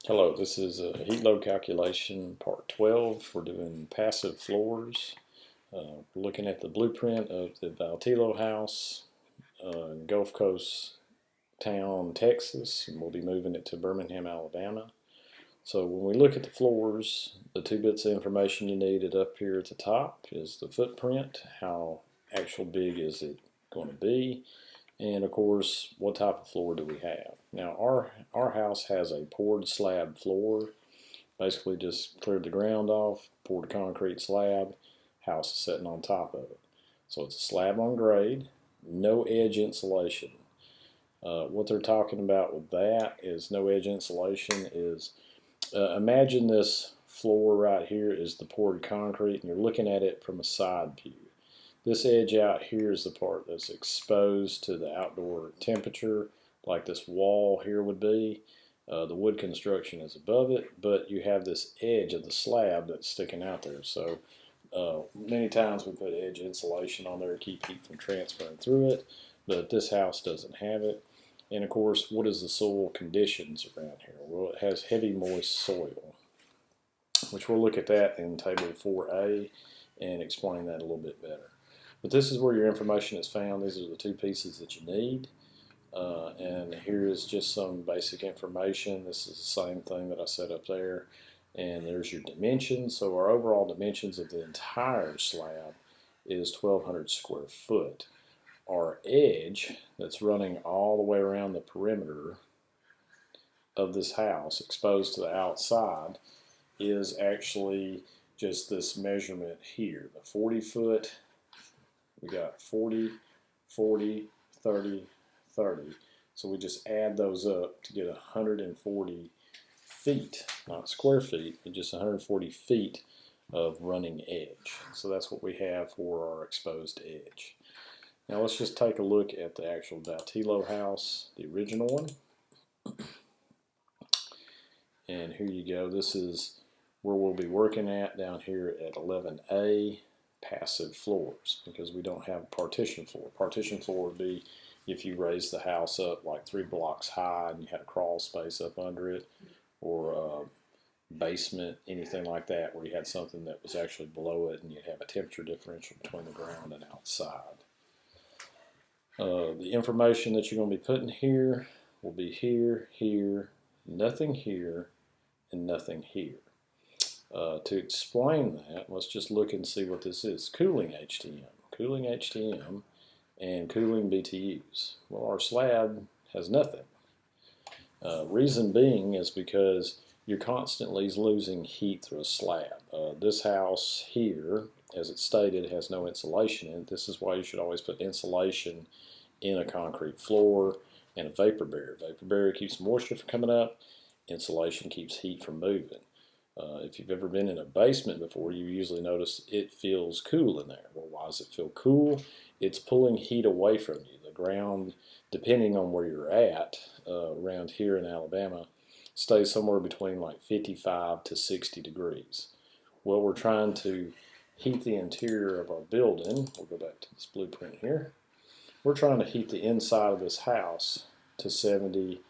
Hello, this is a heat load calculation part 12. We're doing passive floors. We're looking at the blueprint of the Vatilo House in Gulf Coast town, Texas, and we'll be moving it to Birmingham, Alabama. So when we look at the floors, the two bits of information you needed up here at the top is the footprint, how actual big is it going to be, and of course, what type of floor do we have? Now, our house has a poured slab floor. Basically, just cleared the ground off, poured a concrete slab. House is sitting on top of it. So it's a slab on grade, no edge insulation. What they're talking about with that is no edge insulation is imagine this floor right here is the poured concrete, and you're looking at it from a side view. This edge out here is the part that's exposed to the outdoor temperature, like this wall here would be. The wood construction is above it, but you have this edge of the slab that's sticking out there. So many times we put edge insulation on there to keep heat from transferring through it, but this house doesn't have it. And of course, what is the soil conditions around here? Well, it has heavy moist soil, which we'll look at that in table 4A and explain that a little bit better. But this is where your information is found. These are the two pieces that you need. And here is just some basic information. This is the same thing that I set up there. And there's your dimensions. So our overall dimensions of the entire slab is 1,200 square foot. Our edge that's running all the way around the perimeter of this house, exposed to the outside, is actually just this measurement here. The 40 foot, we got 40, 40, 30, 30. So we just add those up to get 140 feet, not square feet, but just 140 feet of running edge. So that's what we have for our exposed edge. Now let's just take a look at the actual Vatilo house, the original one. And here you go. This is where we'll be working at down here at 11A. Passive floors, because we don't have partition floor. Partition floor would be if you raise the house up like 3 blocks high and you had a crawl space up under it, or a basement, anything like that, where you had something that was actually below it and you'd have a temperature differential between the ground and outside. The information that you're going to be putting here will be here, here, nothing here, and nothing here. To explain that, let's just look and see what this is. Cooling HTM. Cooling HTM and cooling BTUs. Well, our slab has nothing. Reason being is because you're constantly losing heat through a slab. This house here, as it's stated, has no insulation in it. This is why you should always put insulation in a concrete floor and a vapor barrier. Vapor barrier keeps moisture from coming up. Insulation keeps heat from moving. If you've ever been in a basement before, you usually notice it feels cool in there. Well, why does it feel cool? It's pulling heat away from you. The ground, depending on where you're at, around here in Alabama, stays somewhere between like 55 to 60 degrees. Well, we're trying to heat the interior of our building. We'll go back to this blueprint here. We're trying to heat the inside of this house to 70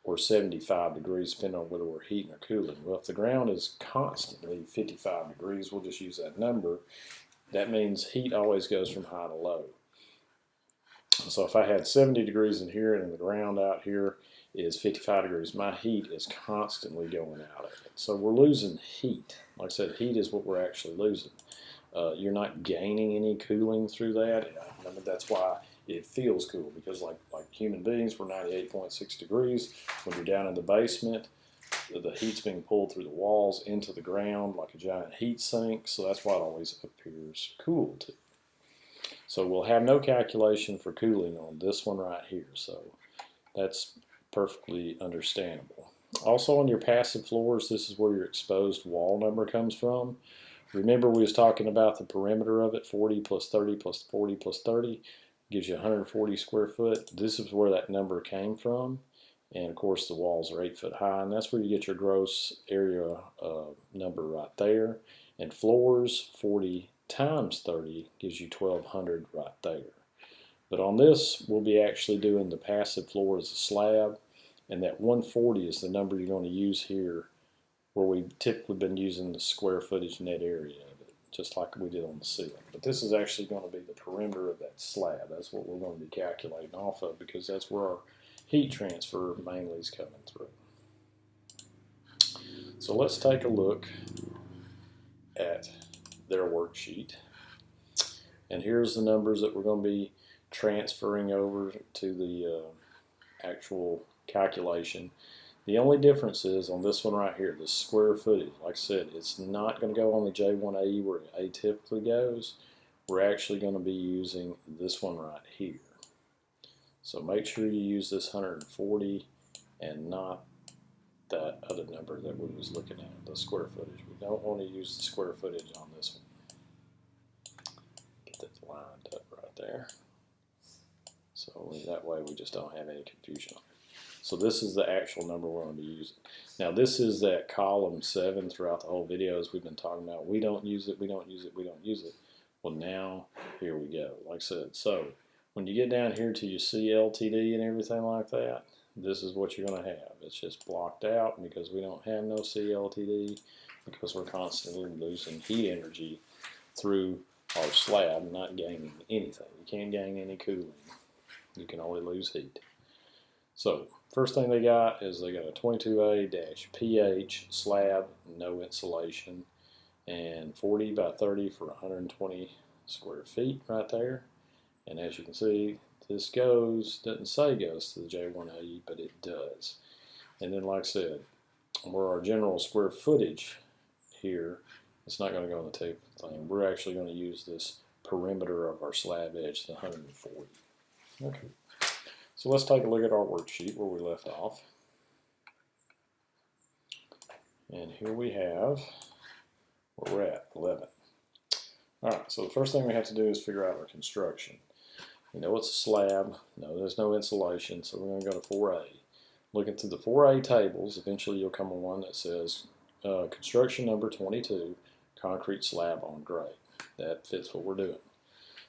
or 75 degrees, depending on whether we're heating or cooling. Well, if the ground is constantly 55 degrees, we'll just use that number. That means heat always goes from high to low. So if I had 70 degrees in here and the ground out here is 55 degrees, my heat is constantly going out of it. So we're losing heat. Like I said, heat is what we're actually losing. You're not gaining any cooling through that. I mean, that's why it feels cool, because like human beings, we're 98.6 degrees. When you're down in the basement, the heat's being pulled through the walls into the ground like a giant heat sink, so that's why it always appears cool to you. So we'll have no calculation for cooling on this one right here, so that's perfectly understandable. Also on your passive floors, this is where your exposed wall number comes from. Remember we was talking about the perimeter of it, 40 plus 30 plus 40 plus 30. Gives you 140 square foot. This is where that number came from. And of course the walls are 8 foot high, and that's where you get your gross area number right there. And floors, 40 times 30 gives you 1,200 right there. But on this, we'll be actually doing the passive floor as a slab. And that 140 is the number you're going to use here, where we've typically been using the square footage net area of it, just like we did on the ceiling. But this is actually going to be the perimeter of that slab. That's what we're going to be calculating off of, because that's where our heat transfer mainly is coming through. So let's take a look at their worksheet. And here's the numbers that we're going to be transferring over to the actual calculation. The only difference is on this one right here, the square footage. Like I said, it's not going to go on the J1ae where it atypically goes. We're actually going to be using this one right here. So make sure you use this 140 and not that other number that we was looking at, the square footage. We don't want to use the square footage on this one. Get that lined up right there. So that way we just don't have any confusion on it. So this is the actual number we're going to be using. Now this is that column 7 throughout the whole video as we've been talking about. We don't use it, we don't use it, we don't use it. Well, now here we go. Like I said, so when you get down here to your CLTD and everything like that, this is what you're going to have. It's just blocked out because we don't have no CLTD, because we're constantly losing heat energy through our slab, not gaining anything. You can't gain any cooling. You can only lose heat. So first thing they got is they got a 22A-PH slab, no insulation, and 40 by 30 for 120 square feet right there. And as you can see, this doesn't say goes to the J1ae, but it does. And then like I said, where our general square footage here, it's not going to go on the tape thing. We're actually going to use this perimeter of our slab edge, the 140. Okay. So let's take a look at our worksheet where we left off. And here we have where we're at, 11. Alright, so the first thing we have to do is figure out our construction. We know it's a slab. No, there's no insulation, so we're going to go to 4A. Looking through the 4A tables, eventually you'll come on one that says construction number 22, concrete slab on grade. That fits what we're doing.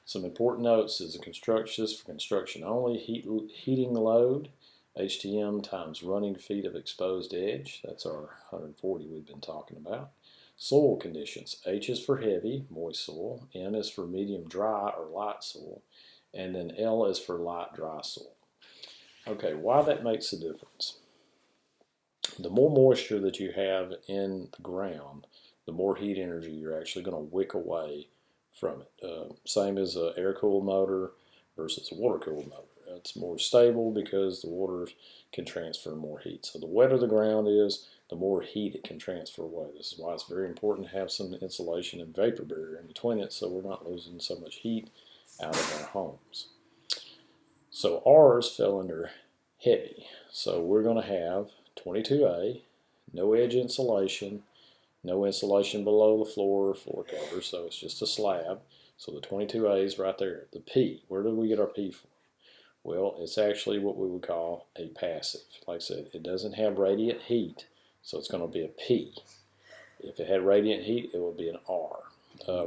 Some important notes is the construction is for construction only. Heating load, HTM times running feet of exposed edge. That's our 140 we've been talking about. Soil conditions. H is for heavy, moist soil. M is for medium dry or light soil. And then L is for light dry soil. Okay, why that makes a difference. The more moisture that you have in the ground, the more heat energy you're actually going to wick away from it. Same as an air-cooled motor versus a water-cooled motor. It's more stable because the water can transfer more heat. So the wetter the ground is, the more heat it can transfer away. This is why it's very important to have some insulation and vapor barrier in between it so we're not losing so much heat out of our homes. So ours fell under heavy. So we're going to have 22A, no edge insulation, no insulation below the floor or floor cover, so it's just a slab. So the 22A is right there. The P, where do we get our P from? Well, it's actually what we would call a passive. Like I said, it doesn't have radiant heat, so it's going to be a P. If it had radiant heat, it would be an R.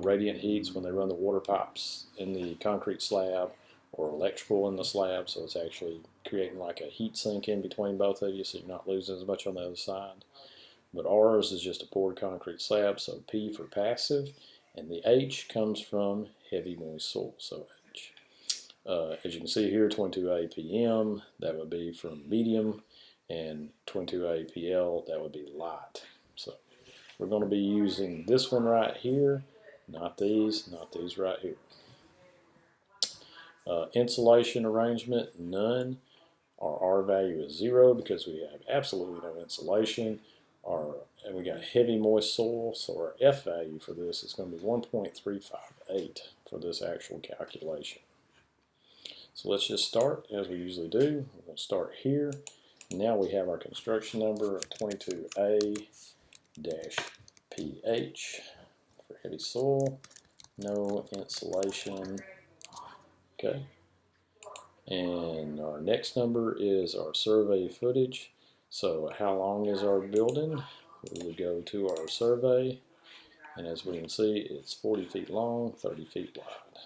Radiant heat's when they run the water pipes in the concrete slab or electrical in the slab, so it's actually creating like a heat sink in between both of you, so you're not losing as much on the other side. But ours is just a poured concrete slab, so P for passive, and the H comes from heavy moist soil, so H. As you can see here, 22A PM, that would be from medium, and 22A PL, that would be light. So we're going to be using this one right here, not these right here. Insulation arrangement, none. Our R value is 0 because we have absolutely no insulation. And we got heavy moist soil, so our F value for this is going to be 1.358 for this actual calculation. So let's just start as we usually do. We're going to start here. Now we have our construction number of 22A-PH for heavy soil, no insulation. Okay. And our next number is our survey footage. So how long is our building? We would go to our survey, and as we can see, it's 40 feet long, 30 feet wide.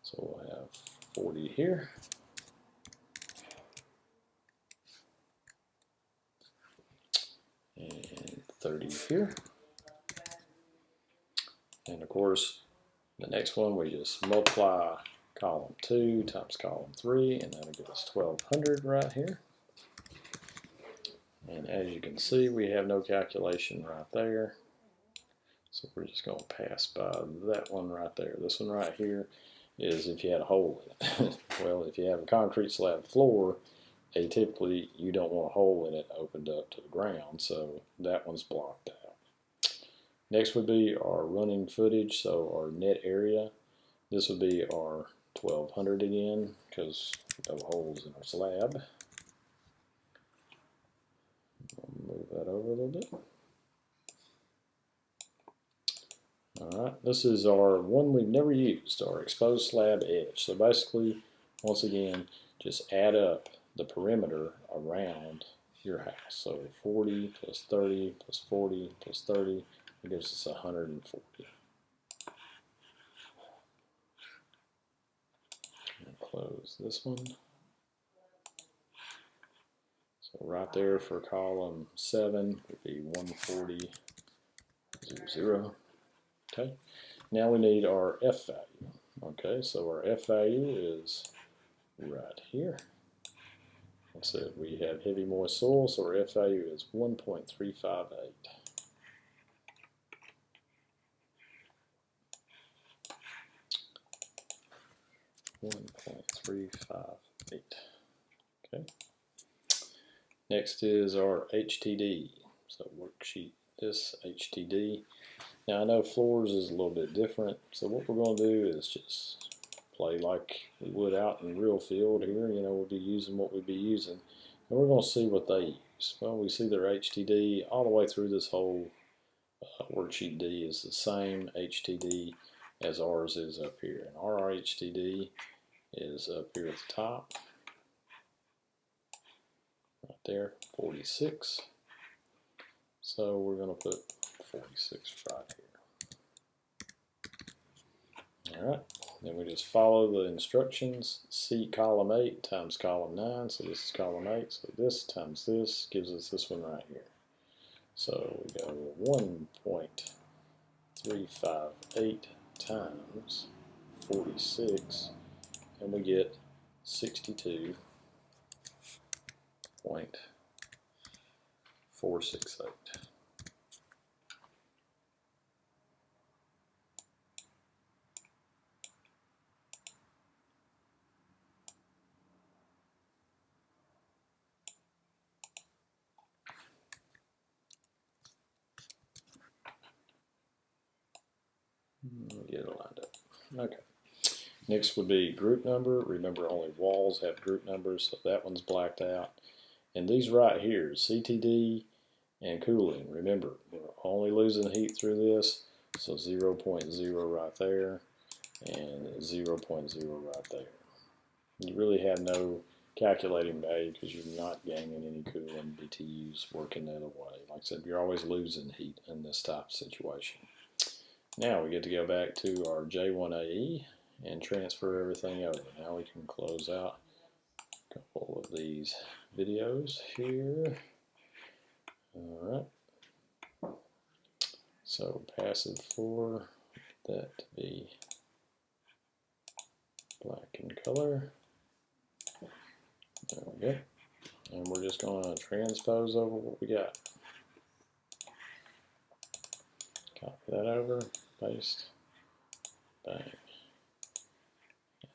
So we'll have 40 here. 30 here. And of course, the next one, we just multiply column 2 times column 3, and that'll give us 1200 right here. And as you can see, we have no calculation right there. So we're just going to pass by that one right there. This one right here is if you had a hole in it. Well, if you have a concrete slab floor, atypically you don't want a hole in it opened up to the ground, so that one's blocked out. Next would be our running footage, so our net area. This would be our 1200 again, because no holes in our slab. I'll move that over a little bit. Alright, this is our one we've never used, our exposed slab edge. So basically, once again, just add up the perimeter around your house. So 40 plus 30 plus 40 plus 30. It gives us 140. And close this one. So right there for column 7 would be 140, 0. Okay. Now we need our F value. Okay, so our F value is right here. So we have heavy moist soil, so our F value is 1.358. 1.358. Okay. Next is our HTD. So worksheet this HTD. Now I know floors is a little bit different, so what we're going to do is just play like we would out in the real field here. You know, we'll be using what we'd be using, and we're going to see what they use. Well, we see their HTD all the way through this whole worksheet D is the same HTD as ours is up here, and our HTD is up here at the top, right there, 46. So we're going to put 46 right here. All right, then we just follow the instructions. C column 8 times column 9, so this is column 8, so this times this gives us this one right here. So we go 1.358 times 46, and we get 62.468. Get it lined up. Okay. Next would be group number. Remember, only walls have group numbers, so that one's blacked out. And these right here, CTD and cooling. Remember, we're only losing heat through this, so 0.0 right there and 0.0 right there. You really have no calculating value because you're not gaining any cooling BTUs working that away. Like I said, you're always losing heat in this type of situation. Now we get to go back to our J1ae and transfer everything over. Now we can close out a couple of these videos here. Alright. So passive floor, that to be black in color. There we go. And we're just going to transpose over what we got. Copy that over, paste, bang.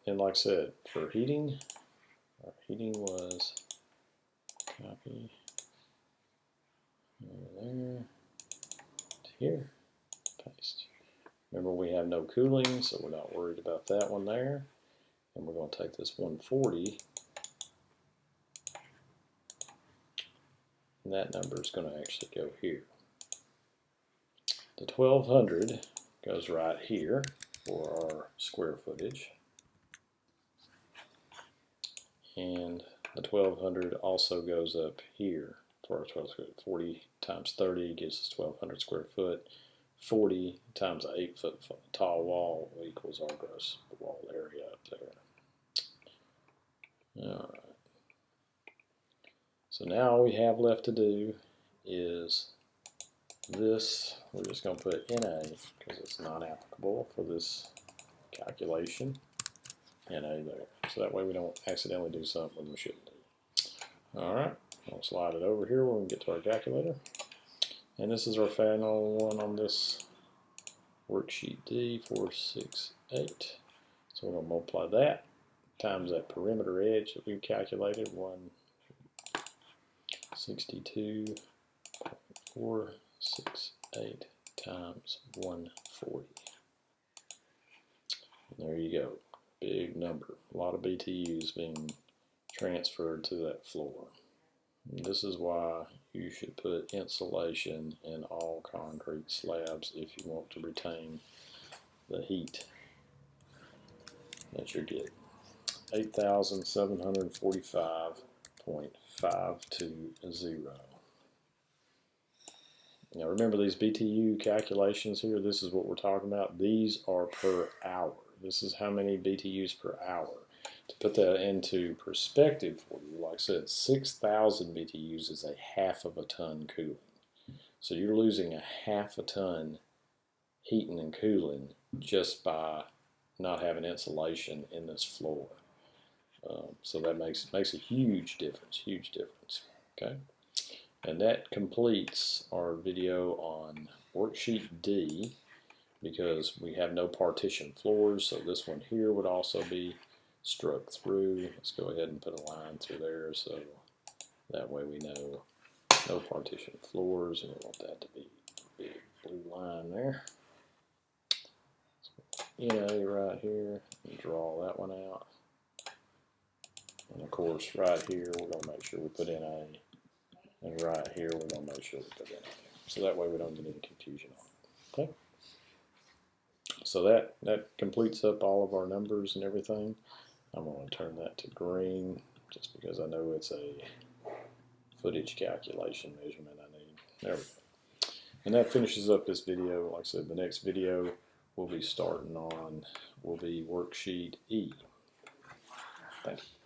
And like I said, for heating, our heating was copy there to here, paste. Remember, we have no cooling, so we're not worried about that one there. And we're going to take this 140, and that number is going to actually go here. The 1200 goes right here for our square footage. And the 1200 also goes up here for our 1200. 40 times 30 gives us 1200 square foot. 40 times an 8-foot tall wall equals our gross wall area up there. Alright. So now all we have left to do is this, we're just going to put NA because it's not applicable for this calculation. NA there. So that way we don't accidentally do something we shouldn't do. Alright, I'll slide it over here when we get to our calculator. And this is our final one on this worksheet D, 468. So we're going to multiply that times that perimeter edge that we calculated, 162.468 times 140. And there you go. Big number. A lot of BTUs being transferred to that floor. And this is why you should put insulation in all concrete slabs if you want to retain the heat that you're getting. 8,745.520. Now remember these BTU calculations here, this is what we're talking about. These are per hour. This is how many BTUs per hour. To put that into perspective for you, like I said, 6,000 BTUs is a half of a ton cooling. So you're losing a half a ton heating and cooling just by not having insulation in this floor. So that makes a huge difference, okay? And that completes our video on worksheet D, because we have no partition floors, so this one here would also be struck through. Let's go ahead and put a line through there so that way we know no partition floors, and we want that to be a big blue line there. NA right here, and draw that one out. And of course right here we're going to make sure we put NA, and right here we're going to make sure we put NA. So that way we don't get any confusion on it. Okay? So that completes up all of our numbers and everything. I'm going to turn that to green just because I know it's a footage calculation measurement I need. There we go. And that finishes up this video. Like I said, the next video we'll be starting on will be worksheet E. Thank you.